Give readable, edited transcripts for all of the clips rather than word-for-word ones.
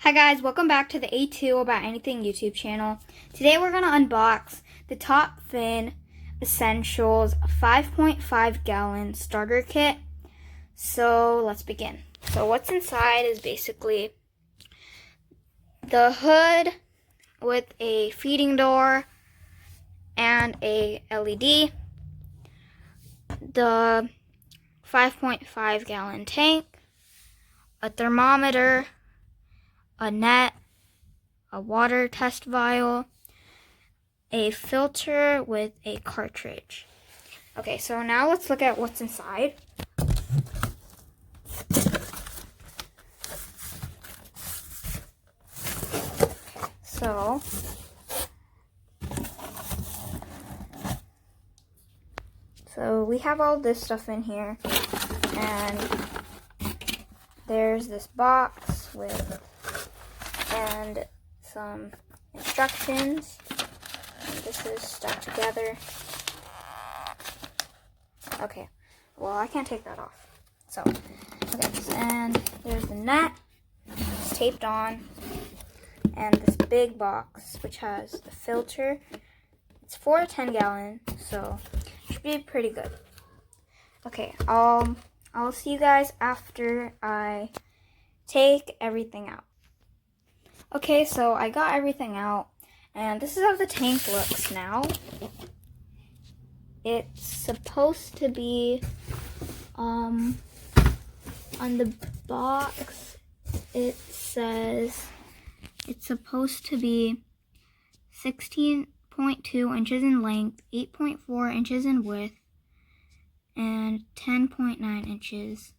Hi guys, welcome back to the A2 About Anything YouTube channel. Today we're going to unbox the Top Fin Essentials 5.5 gallon starter kit. So let's begin. So what's inside is basically the hood with a feeding door and a LED, the 5.5 gallon tank, a thermometer, a net, a water test vial, a filter with a cartridge. Okay, so now let's look at what's inside. So we have all this stuff in here, and there's this box with and some instructions. And this is stuck together. Okay, well, I can't take that off. So, okay, and there's the net. It's taped on. And this big box, which has the filter. It's 4 to 10 gallon, so it should be pretty good. Okay, I'll see you guys after I take everything out. Okay, so I got everything out, and this is how the tank looks now. It's supposed to be, on the box, it says it's supposed to be 16.2 inches in length, 8.4 inches in width, and 10.9 inches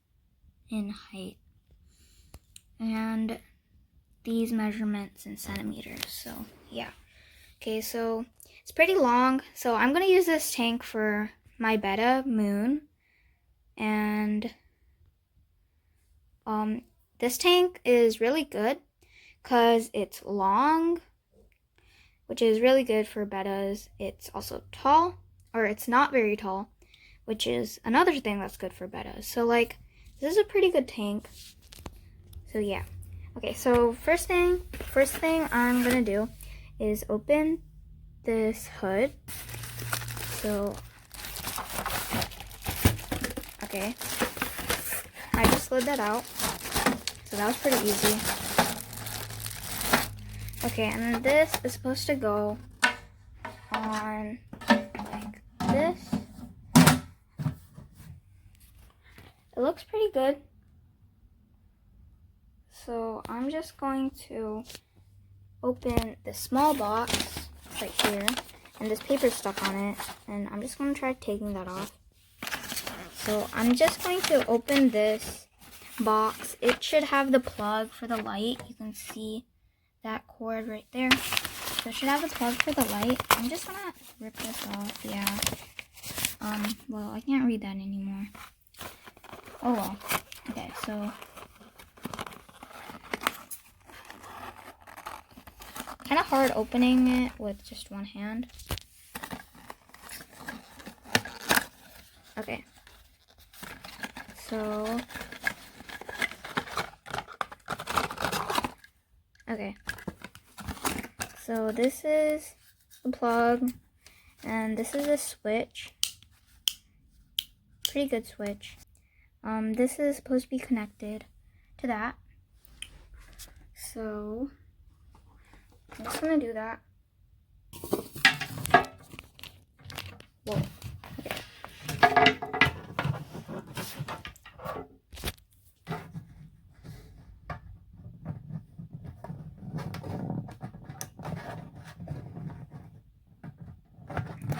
in height. And these measurements in centimeters, so yeah. Okay, so it's pretty long, so I'm gonna use this tank for my betta moon. And this tank is really good because it's long, which is really good for bettas. It's also tall, or it's not very tall, which is another thing that's good for bettas. So like, this is a pretty good tank. So yeah. Okay, so first thing I'm gonna do is open this hood. So, okay, I just slid that out. So that was pretty easy. Okay, and then this is supposed to go on like this. It looks pretty good. So I'm just going to open the small box right here, and this paper's stuck on it, and I'm just going to try taking that off. So I'm just going to open this box. It should have the plug for the light. You can see that cord right there. So it should have the plug for the light. I'm just going to rip this off. Yeah. Well, I can't read that anymore. Oh well. Okay, so kind of hard opening it with just one hand. Okay. So, okay. So this is the plug, and this is a switch. Pretty good switch. This is supposed to be connected to that. So I'm just gonna do that. Whoa. Okay.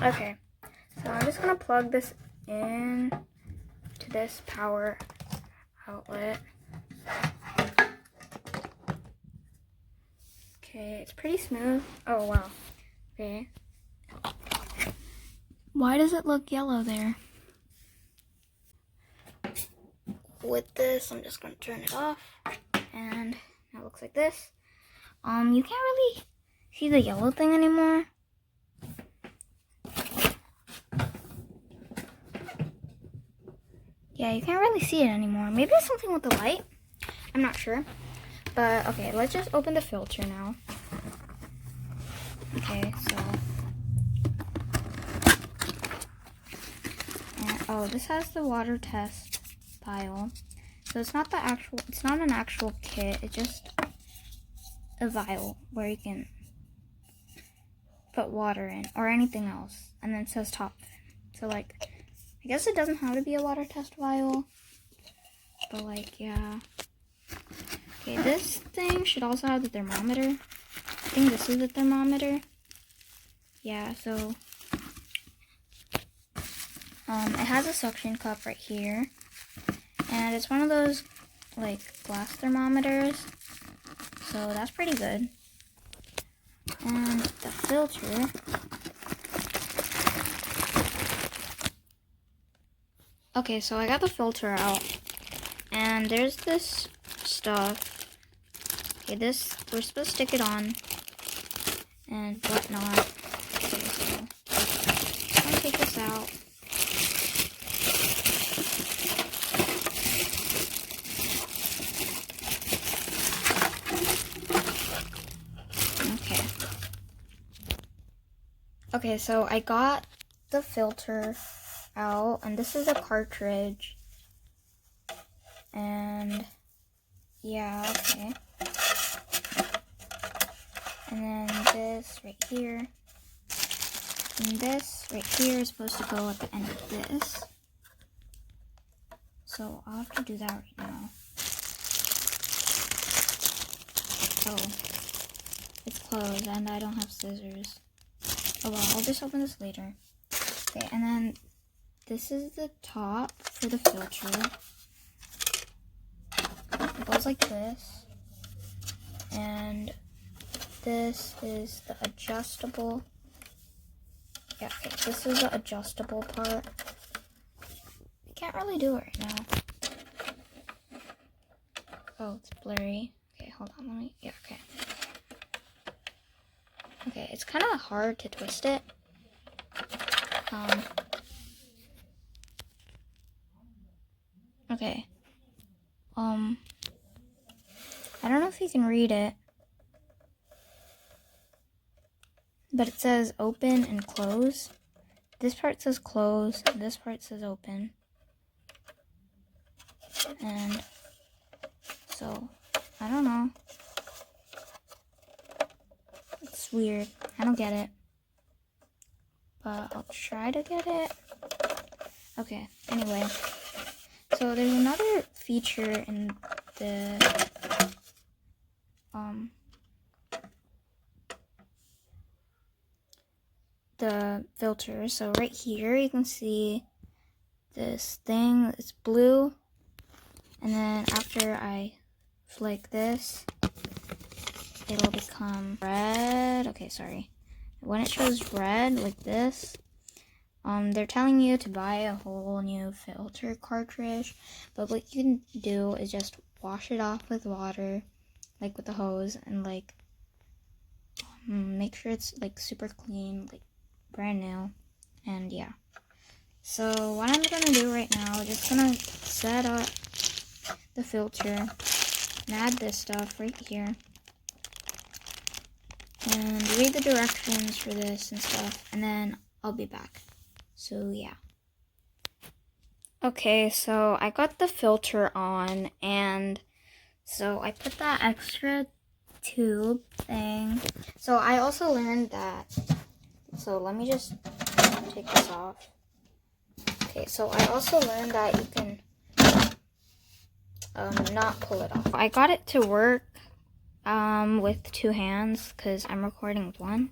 Okay. So I'm just gonna plug this in to this power outlet. Okay, it's pretty smooth. Oh, wow. Okay. Why does it look yellow there? With this, I'm just going to turn it off. And now it looks like this. You can't really see the yellow thing anymore. Yeah, you can't really see it anymore. Maybe it's something with the light. I'm not sure. But okay, let's just open the filter now. Okay, so oh, this has the water test vial. So it's not an actual kit, it's just a vial where you can put water in or anything else. And then it says top fin. So like, I guess it doesn't have to be a water test vial, but like, yeah. Okay, this thing should also have the thermometer. I think this is the thermometer. Yeah, so it has a suction cup right here, and it's one of those like glass thermometers, so that's pretty good. And the filter, okay, so I got the filter out, and there's this stuff. Okay, this, we're supposed to stick it on and whatnot. Okay, so I'm gonna take this out. Okay, so I got the filter out, and this is a cartridge. And yeah, okay. And then this right here. And this right here is supposed to go at the end of this. So I'll have to do that right now. Oh, it's closed and I don't have scissors. Oh well, I'll just open this later. Okay, and then this is the top for the filter. It goes like this. And this is the adjustable. Yeah, okay, this is the adjustable part. I can't really do it right now. Oh, it's blurry. Okay, hold on, let me, yeah, okay. Okay, it's kind of hard to twist it. Okay. I don't know if you can read it, but it says open and close. This part says close, and this part says open. And so, I don't know. It's weird. I don't get it. But I'll try to get it. Okay, anyway. So there's another feature in the filter. So right here you can see this thing, it's blue, and then after I flick this, it'll become red. Okay, sorry. When it shows red like this, they're telling you to buy a whole new filter cartridge, but what you can do is just wash it off with water, like with the hose, and like make sure it's like super clean, like brand new. And yeah, so what I'm gonna do right now is just gonna set up the filter and add this stuff right here and read the directions for this and stuff, and then I'll be back. So yeah. Okay, so I got the filter on, and so I put that extra tube thing. So I also learned that, so let me just take this off. Okay, so I also learned that you can not pull it off. I got it to work with two hands because I'm recording with one.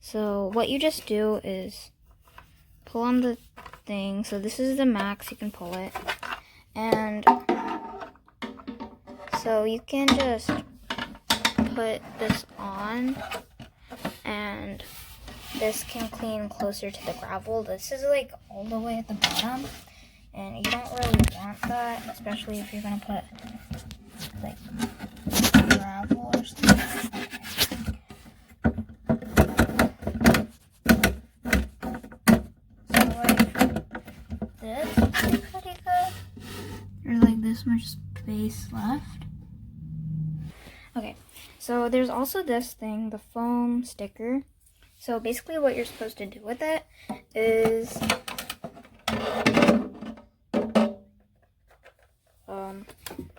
So what you just do is pull on the thing. So this is the max you can pull it, and so you can just put this on, and this can clean closer to the gravel. This is like all the way at the bottom, and you don't really want that, especially if you're gonna put like gravel or something. So like this would be pretty good. There's like this much space left. So there's also this thing, the foam sticker. So basically what you're supposed to do with it is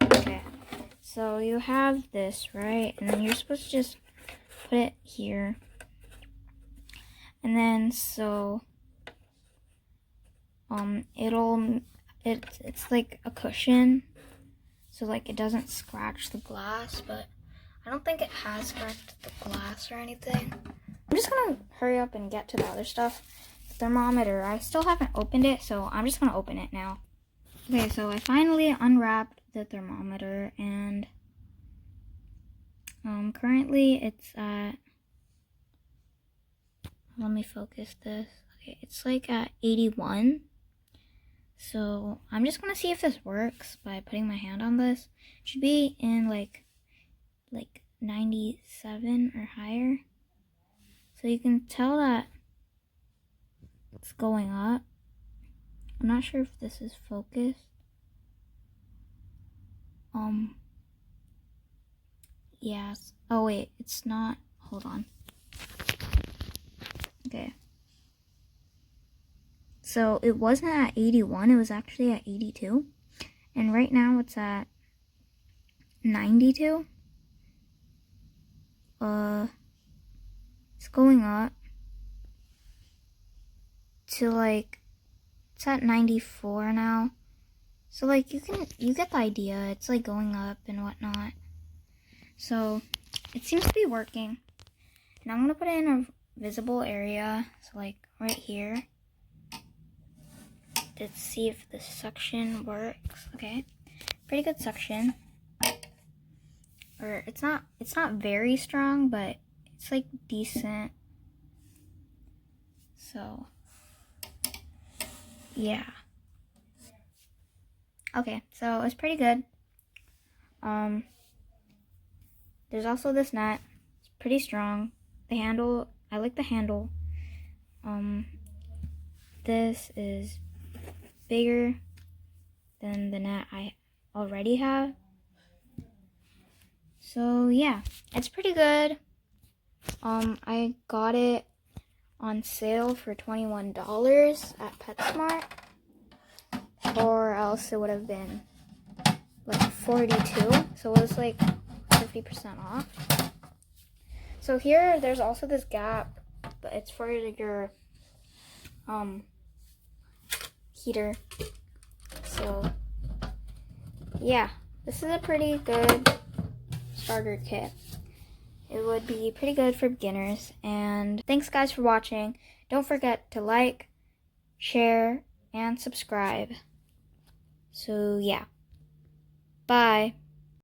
okay. So you have this, right? And then you're supposed to just put it here. And then so it's like a cushion. So like it doesn't scratch the glass, but I don't think it has scratched the glass or anything. I'm just gonna hurry up and get to the other stuff. The thermometer, I still haven't opened it, so I'm just gonna open it now. Okay, so I finally unwrapped the thermometer, and currently it's at, let me focus this. Okay, it's like at 81. So I'm just gonna see if this works by putting my hand on this. It should be in like 97 or higher. So you can tell that it's going up. I'm not sure if this is focused. Yes. Oh wait, it's not. Hold on. Okay. So it wasn't at 81, it was actually at 82. And right now it's at 92. It's going up to like, it's at 94 now. So like you get the idea. It's like going up and whatnot. So it seems to be working. And I'm gonna put it in a visible area. So like right here. Let's see if the suction works. Okay, pretty good suction. Or it's not very strong, but it's like decent. So yeah. Okay, so it's pretty good. There's also this nut. It's pretty strong. The handle, I like the handle. This is bigger than the net I already have. So yeah, it's pretty good. I got it on sale for $21 at PetSmart, or else it would have been like $42. So it was like 50% off. So here, there's also this gap, but it's for your heater. So yeah, this is a pretty good starter kit. It would be pretty good for beginners. And thanks guys for watching. Don't forget to like, share, and subscribe. So yeah, bye.